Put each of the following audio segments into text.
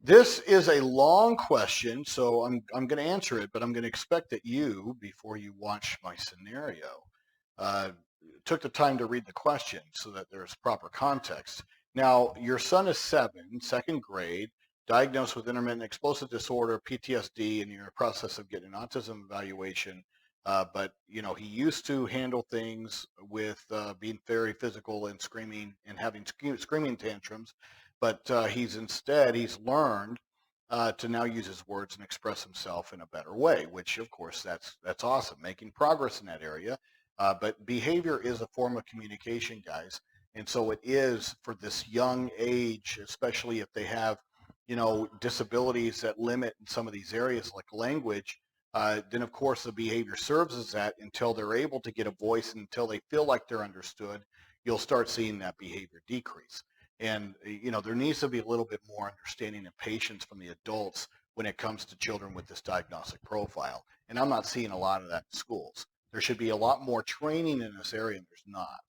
This is a long question, so I'm going to answer it, but I'm going to expect that you, before you watch my scenario, uh, took the time to read the question so that there's proper context. Now, your son is 7, second grade, diagnosed with intermittent explosive disorder, PTSD, and you're in the process of getting an autism evaluation. But he used to handle things with being very physical and screaming and having screaming tantrums. But he's learned to now use his words and express himself in a better way, which of course that's awesome, making progress in that area. But behavior is a form of communication, guys. And so it is for this young age, especially if they have, disabilities that limit in some of these areas like language, then of course the behavior serves as that until they're able to get a voice and until they feel like they're understood, you'll start seeing that behavior decrease. And, there needs to be a little bit more understanding and patience from the adults when it comes to children with this diagnostic profile. And I'm not seeing a lot of that in schools. There should be a lot more training in this area, and there's not.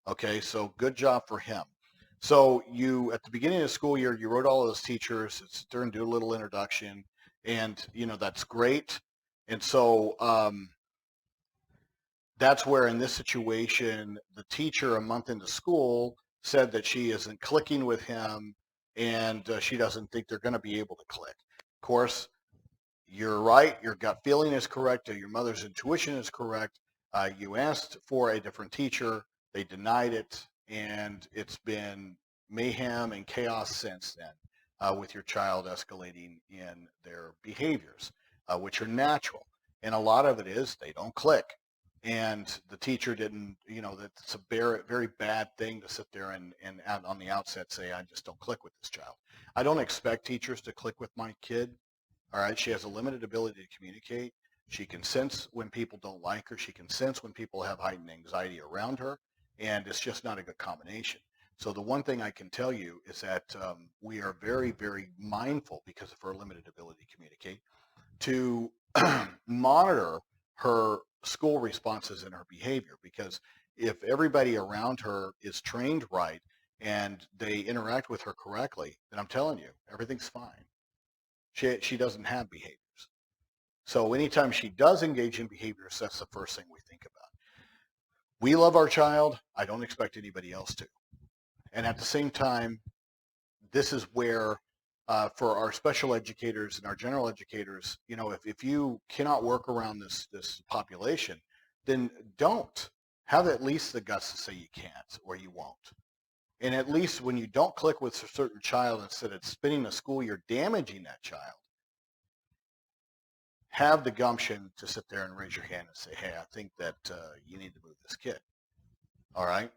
Okay, so good job for him. So at the beginning of the school year, you wrote all of those teachers, sit there and do a little introduction, and, that's great. And so that's where in this situation, the teacher a month into school said that she isn't clicking with him and she doesn't think they're going to be able to click. Of course, you're right. Your gut feeling is correct. Your mother's intuition is correct. You asked for a different teacher. They denied it. And it's been mayhem and chaos since then with your child escalating in their behaviors, which are natural. And a lot of it is they don't click. And the teacher didn't, that's a very, very bad thing to sit there and on the outset say, I just don't click with this child. I don't expect teachers to click with my kid. All right, she has a limited ability to communicate. She can sense when people don't like her. She can sense when people have heightened anxiety around her, and it's just not a good combination. So the one thing I can tell you is that we are very, very mindful because of her limited ability to communicate to monitor her school responses and her behavior, because if everybody around her is trained right and they interact with her correctly, then I'm telling you, everything's fine. She doesn't have behaviors. So anytime she does engage in behaviors, that's the first thing we think about. We love our child. I don't expect anybody else to. And at the same time, this is where for our special educators and our general educators, if you cannot work around this population, then don't. Have at least the guts to say you can't or you won't. And at least when you don't click with a certain child, instead of spending a school year damaging that child, have the gumption to sit there and raise your hand and say, hey, I think that you need to move this kid. All right?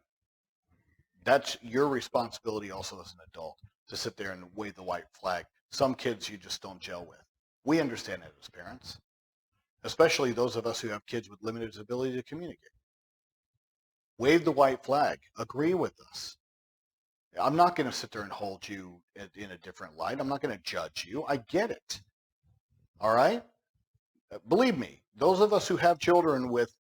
That's your responsibility also as an adult, to sit there and wave the white flag. Some kids you just don't gel with. We understand that as parents, especially those of us who have kids with limited ability to communicate. Wave the white flag. Agree with us. I'm not going to sit there and hold you in a different light. I'm not going to judge you. I get it. All right? Believe me, those of us who have children with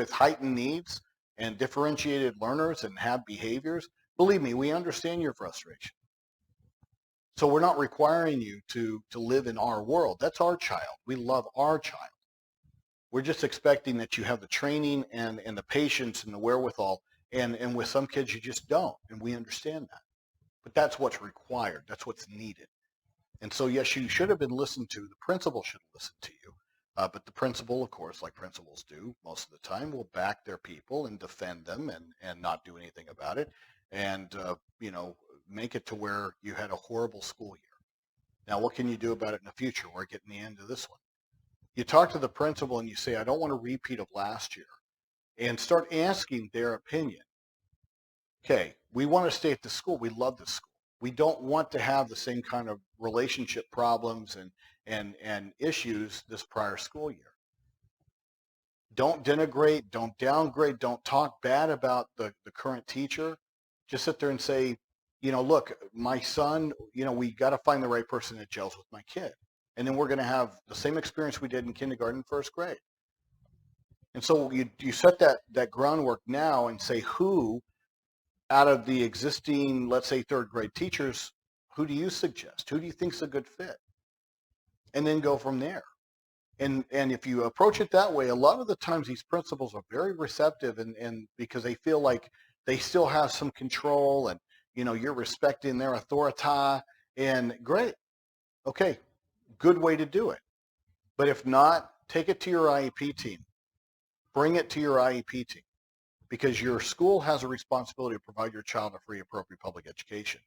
heightened needs and differentiated learners and have behaviors, believe me, we understand your frustration. So we're not requiring you to live in our world. That's our child. We love our child. We're just expecting that you have the training and the patience and the wherewithal. And with some kids, you just don't. And we understand that. But that's what's required. That's what's needed. And so, yes, you should have been listened to. The principal should have listened to you. But the principal, of course, like principals do most of the time, will back their people and defend them and not do anything about it. And, make it to where you had a horrible school year. Now, what can you do about it in the future? We're getting the end of this one. You talk to the principal and you say, I don't want a repeat of last year. And start asking their opinion. Okay, we want to stay at the school. We love this school. We don't want to have the same kind of relationship problems and issues this prior school year. Don't denigrate, don't downgrade, don't talk bad about the current teacher. Just sit there and say, look, my son, we got to find the right person that gels with my kid. And then we're going to have the same experience we did in kindergarten, first grade. And so you set that groundwork now and say who out of the existing, let's say, third grade teachers, Who do you suggest? Who do you think's a good fit? And then go from there. And if you approach it that way, a lot of the times these principals are very receptive, and because they feel like they still have some control, and you're respecting their authority, and great. Okay, good way to do it. But if not, take it to your IEP team. Bring it to your IEP team, because your school has a responsibility to provide your child a free, appropriate public education.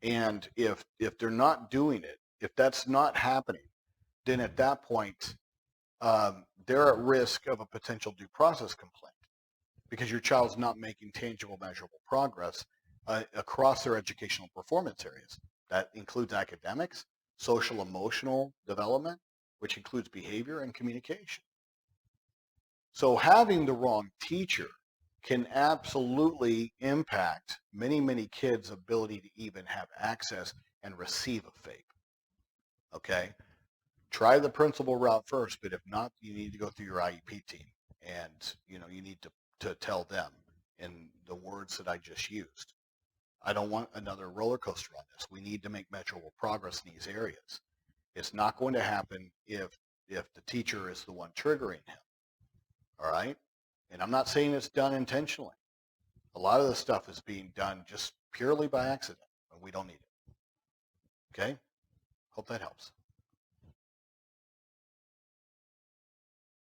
And if they're not doing it, if that's not happening, then at that point, they're at risk of a potential due process complaint, because your child's not making tangible, measurable progress across their educational performance areas. That includes academics, social, emotional development, which includes behavior and communication. So having the wrong teacher can absolutely impact many, many kids' ability to even have access and receive a FAPE. Okay? Try the principal route first, but if not, you need to go through your IEP team, and you need to tell them in the words that I just used. I don't want another roller coaster on this. We need to make measurable progress in these areas. It's not going to happen if the teacher is the one triggering him. All right? And I'm not saying it's done intentionally. A lot of the stuff is being done just purely by accident, and we don't need it. Okay? Hope that helps.